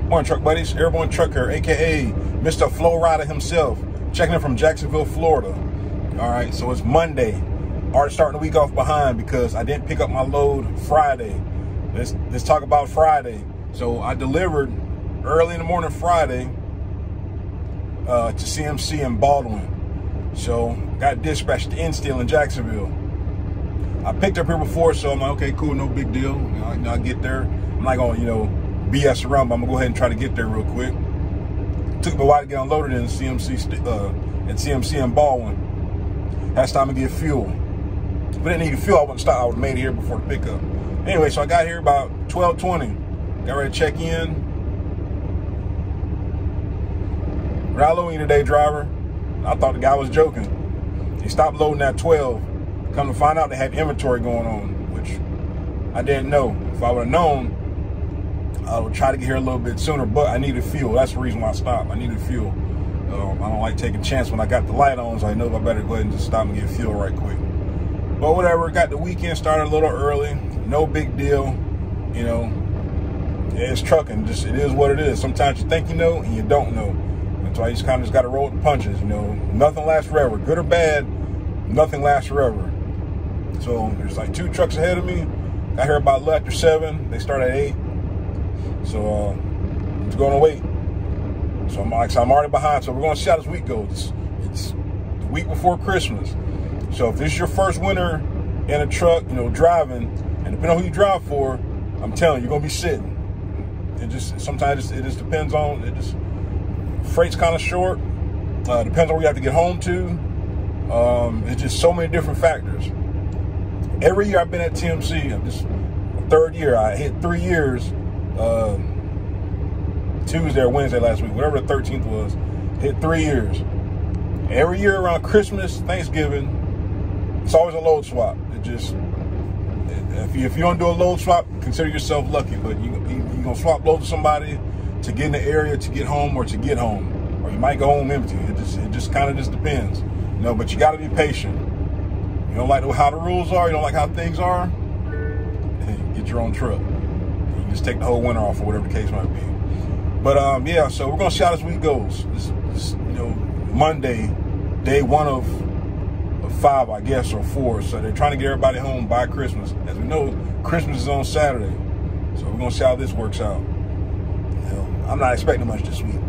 Morning, truck buddies. Airborne Trucker, aka Mr. Flow Rider himself, checking in from Jacksonville, Florida. All right, so it's Monday. Already starting the week off behind because I didn't pick up my load Friday. Let's talk about Friday. So I delivered early in the morning Friday to CMC in Baldwin. So got dispatched to Insteel in Jacksonville. I picked up here before, so I'm like, okay, cool, no big deal. I'll get there. I'm not gonna, BS around, but I'm gonna go ahead and try to get there real quick. Took me a while to get unloaded in CMC in Baldwin. That's time to get fuel. If I didn't need fuel, I wouldn't stop. I would have made it here before the pickup. Anyway, so I got here about 12:20. Got ready to check in. We're not loading today, driver. I thought the guy was joking. He stopped loading at 12. Come to find out they had inventory going on, which I didn't know. If I would have known, I would try to get here a little bit sooner, but I needed fuel. That's the reason why I stopped. I needed fuel. I don't like taking chances when I got the light on, so I know I better go ahead and just stop and get fuel right quick. But whatever, got the weekend started a little early. No big deal. Yeah, it's trucking. Just it is what it is. Sometimes you think you know and you don't know. That's why you just kind of got to roll with the punches. Nothing lasts forever. Good or bad, nothing lasts forever. So there's like 2 trucks ahead of me. Got here about a little after 7. They start at 8. So I'm just going to wait. So I'm already behind. So we're going to see how this week goes. It's the week before Christmas. So if this is your first winter in a truck, driving, and depending on who you drive for, I'm telling you, you're going to be sitting. Sometimes it just depends on, freight's kind of short. Depends on where you have to get home to. It's just so many different factors. Every year I've been at TMC, this third year, I hit 3 years, Tuesday or Wednesday last week, whatever the 13th was, hit 3 years. Every year around Christmas, Thanksgiving, it's always a load swap. If you don't do a load swap, consider yourself lucky, but you're going to swap loads with somebody to get in the area, to get home, or to get home. Or you might go home empty. It just kind of depends. But you got to be patient. You don't like how the rules are, you don't like how things are, hey, get your own truck. You can just take the whole winter off or whatever the case might be. But yeah, so we're gonna see how this week goes. This Monday, day 1 of 5, I guess, or 4. So they're trying to get everybody home by Christmas. As we know, Christmas is on Saturday. So we're gonna see how this works out. I'm not expecting much this week.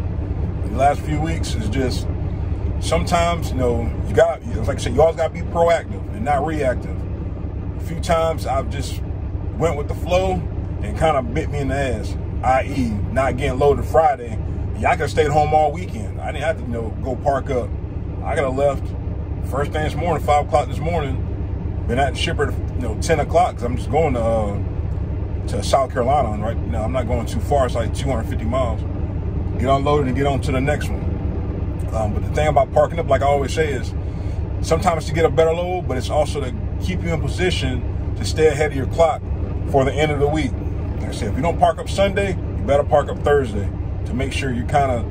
The last few weeks is just sometimes, you got, like I said, you always got to be proactive and not reactive. A few times I've just went with the flow and kind of bit me in the ass, i.e. not getting loaded Friday. Yeah, I could have stayed home all weekend. I didn't have to, go park up. I could have left first thing this morning, 5 o'clock this morning, been at the shipper, 10 o'clock, because I'm just going to South Carolina. And right now, I'm not going too far. It's like 250 miles. Get unloaded and get on to the next one. But the thing about parking up, like I always say, is sometimes to get a better load, but it's also to keep you in position to stay ahead of your clock for the end of the week. Like I said, if you don't park up Sunday, you better park up Thursday to make sure you got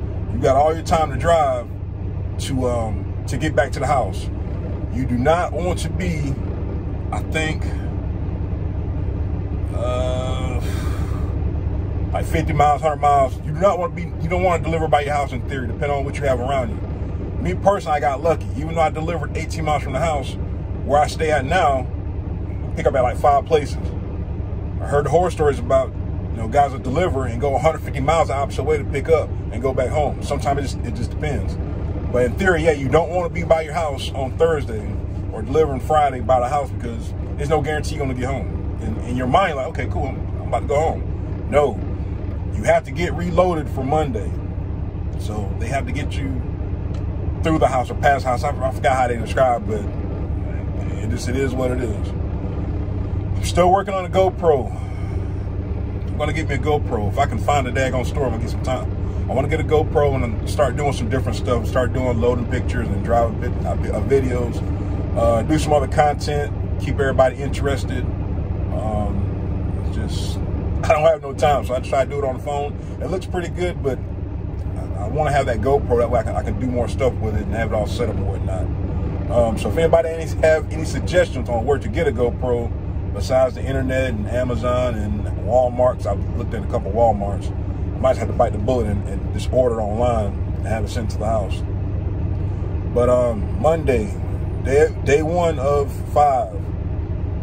all your time to drive to get back to the house. You do not want to be, I think, like 50 miles, 100 miles. You don't want to deliver by your house in theory, depending on what you have around you. Me personally, I got lucky. Even though I delivered 18 miles from the house, where I stay at now, pick up at like 5 places. I heard the horror stories about, guys that deliver and go 150 miles the opposite way to pick up and go back home. Sometimes it just depends. But in theory, yeah, you don't want to be by your house on Thursday or delivering Friday by the house because there's no guarantee you're going to get home. In your mind, like, okay, cool, I'm about to go home. No. You have to get reloaded for Monday. So they have to get you through the house or past the house. I forgot how they describe, but it is what it is. I'm still working on a GoPro. I'm going to get me a GoPro. If I can find a daggone store, I'm going to get some time. I want to get a GoPro and start doing some different stuff. Start doing loading pictures and driving videos. Do some other content. Keep everybody interested. I don't have no time, so I try to do it on the phone. It looks pretty good, but I want to have that GoPro. That way I can do more stuff with it and have it all set up and whatnot. So if anybody have any suggestions on where to get a GoPro, besides the internet and Amazon and Walmart, 'cause I've looked at a couple Walmarts, Might have to bite the bullet and just order online and have it sent to the house. But Monday, day 1 of 5.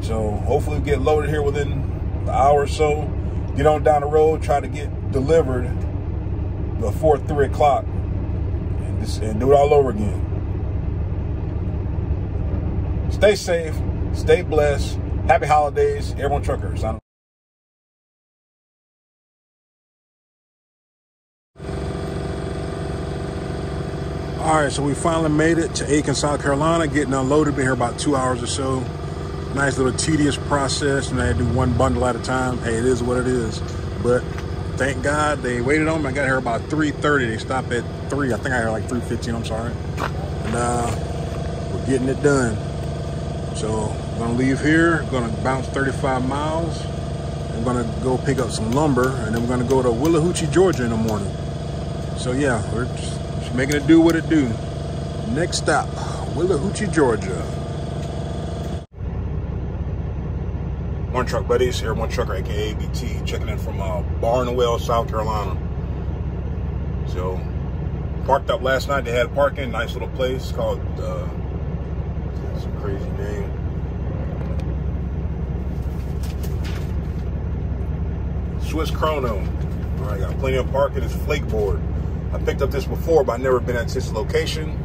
So hopefully we get loaded here within an hour or so. Get on down the road, try to get delivered before 3 o'clock, and do it all over again. Stay safe, stay blessed. Happy holidays, everyone truckers. All right, so we finally made it to Aiken, South Carolina, getting unloaded. Been here about 2 hours or so. Nice little tedious process, and I do one bundle at a time. Hey, it is what it is. But thank God they waited on me. I got here about 3:30. They stopped at 3. I think I got here like 3:15, I'm sorry. And we're getting it done. So I'm gonna leave here, gonna bounce 35 miles. I'm gonna go pick up some lumber, and then we're gonna go to Willahoochee, Georgia in the morning. So yeah, we're just making it do what it do. Next stop, Willahoochee, Georgia. One Truck Buddies, here, One Trucker, aka ABT, checking in from Barnwell, South Carolina. So, parked up last night. They had parking, nice little place called, that's a crazy name. Swiss Chrono. All right, got plenty of parking. It's flakeboard. I picked up this before, but I've never been at this location.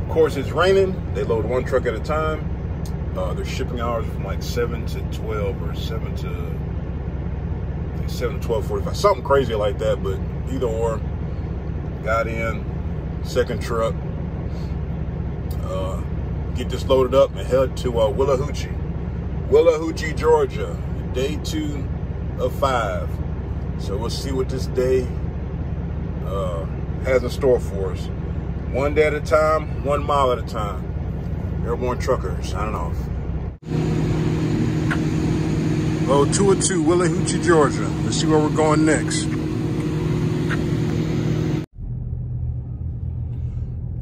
Of course, it's raining. They load 1 truck at a time. Their shipping hours from like 7 to 12 or 7 to 12:45, something crazy like that. But either or, got in, second truck, get this loaded up and head to Willahoochee, Georgia, day 2 of 5. So we'll see what this day has in store for us. 1 day at a time, 1 mile at a time. Airborne Trucker, signing off. Oh, 202, Willahoochee, Georgia. Let's see where we're going next.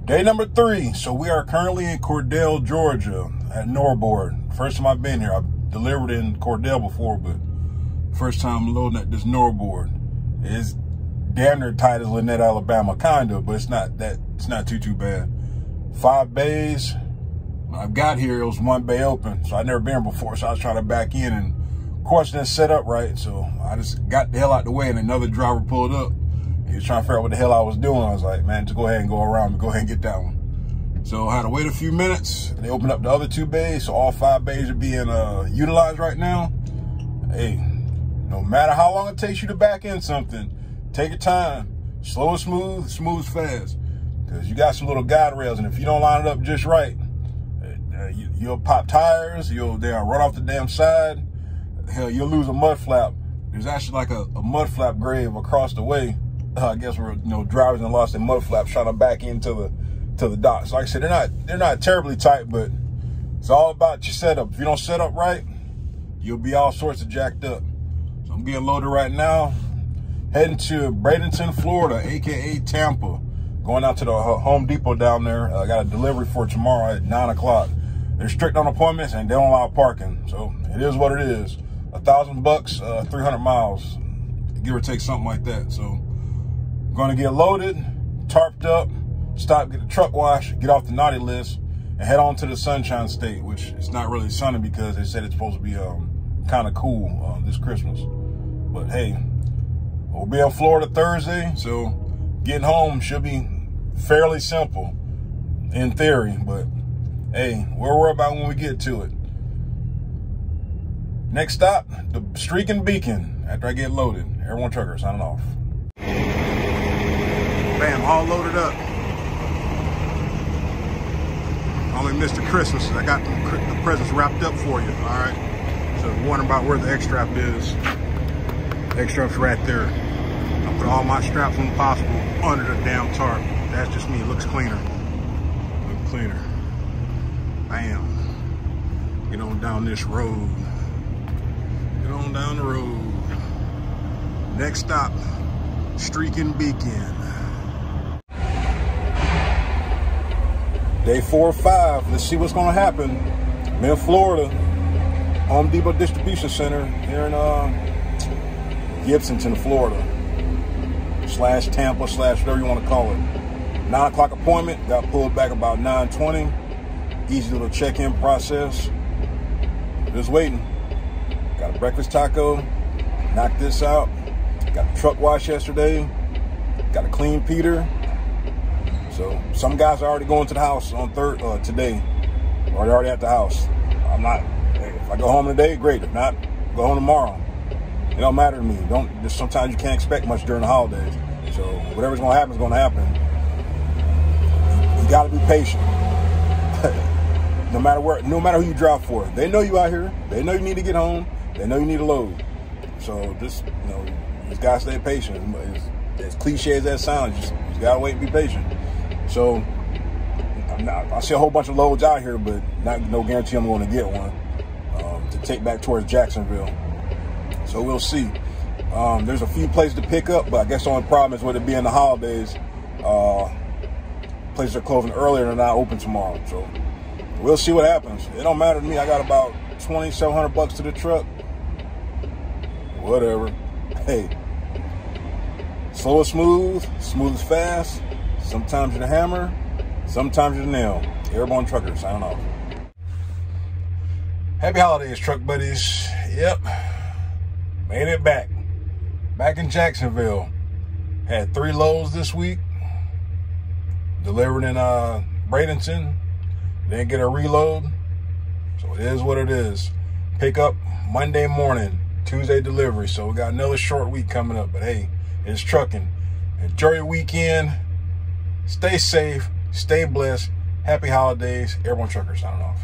Day number 3. So we are currently in Cordell, Georgia at Norboard. First time I've been here. I've delivered in Cordell before, but first time loading at this Norboard. It's damn near tight as Lynette, Alabama, kind of, but it's not too bad. 5 bays. When I got here, it was 1 bay open, so I'd never been here before, so I was trying to back in, and of course, it didn't set up right, so I just got the hell out the way, and another driver pulled up. He was trying to figure out what the hell I was doing. I was like, man, just go ahead and go around, go ahead and get that one. So I had to wait a few minutes, and they opened up the other 2 bays, so all 5 bays are being utilized right now. Hey, no matter how long it takes you to back in something, take your time. Slow and smooth, smooth fast, because you got some little guide rails, and if you don't line it up just right, you'll pop tires, they'll run off the damn side. Hell, you'll lose a mud flap. There's actually like a mud flap grave across the way. I guess where drivers and lost their mud flaps trying to back into the docks. Like I said, they're not terribly tight, but it's all about your setup. If you don't set up right, you'll be all sorts of jacked up. So I'm getting loaded right now, heading to Bradenton, Florida, aka Tampa. Going out to the Home Depot down there. I got a delivery for tomorrow at 9 o'clock. They're strict on appointments and they don't allow parking. So it is what it is. $1,000, 300 miles, give or take, something like that. So I'm gonna get loaded, tarped up, stop, get the truck wash, get off the naughty list, and head on to the Sunshine State, which it's not really sunny because they said it's supposed to be kind of cool this Christmas. But hey, we'll be in Florida Thursday, so getting home should be fairly simple in theory, but hey, we'll worry about when we get to it. Next stop, the Streaking Beacon, after I get loaded. Airborne Trucker, signing off. Bam, all loaded up. Only missed the Christmas. I got the presents wrapped up for you, all right? So if you're wondering about where the X-strap is, the X-strap's right there. I put all my straps when possible under the damn tarp. That's just me, it looks cleaner. Looks cleaner. Bam. Get on down this road. On down the road. Next stop, Streaking Beacon. Day 4 or 5. Let's see what's gonna happen. I'm in Florida, Home Depot Distribution Center here in Gibsonton, Florida. slash Tampa slash whatever you want to call it. 9 o'clock appointment. Got pulled back about 9:20. Easy little check-in process. Just waiting. Got a breakfast taco. Knocked this out. Got the truck wash yesterday. Got a clean Peter. So some guys are already going to the house on today. Or they're already at the house. I'm not. Hey, if I go home today, great. If not, go home tomorrow. It don't matter to me. Just sometimes you can't expect much during the holidays. So whatever's going to happen is going to happen. You got to be patient. No matter who you drive for, they know you out here. They know you need to get home. They know you need a load. So just, you just gotta stay patient. As cliche as that sounds, you just gotta wait and be patient. So I see a whole bunch of loads out here, but no guarantee I'm going to get one to take back towards Jacksonville. So we'll see. There's a few places to pick up, but I guess the only problem is with it being the holidays. Places are closing earlier and not open tomorrow. So we'll see what happens. It don't matter to me. I got about $2,700 to the truck. Whatever. Hey, slow is smooth, smooth is fast. Sometimes you're the hammer, sometimes you're the nail. Airborne Trucker signing off. Happy holidays, truck buddies. Yep, made it back. Back in Jacksonville. Had 3 loads this week. Delivered in Bradenton. Didn't get a reload. So it is what it is. Pick up Monday morning. Tuesday delivery. So we got another short week coming up. But hey, it's trucking. Enjoy your weekend. Stay safe. Stay blessed. Happy holidays. Airborne Trucker signing off.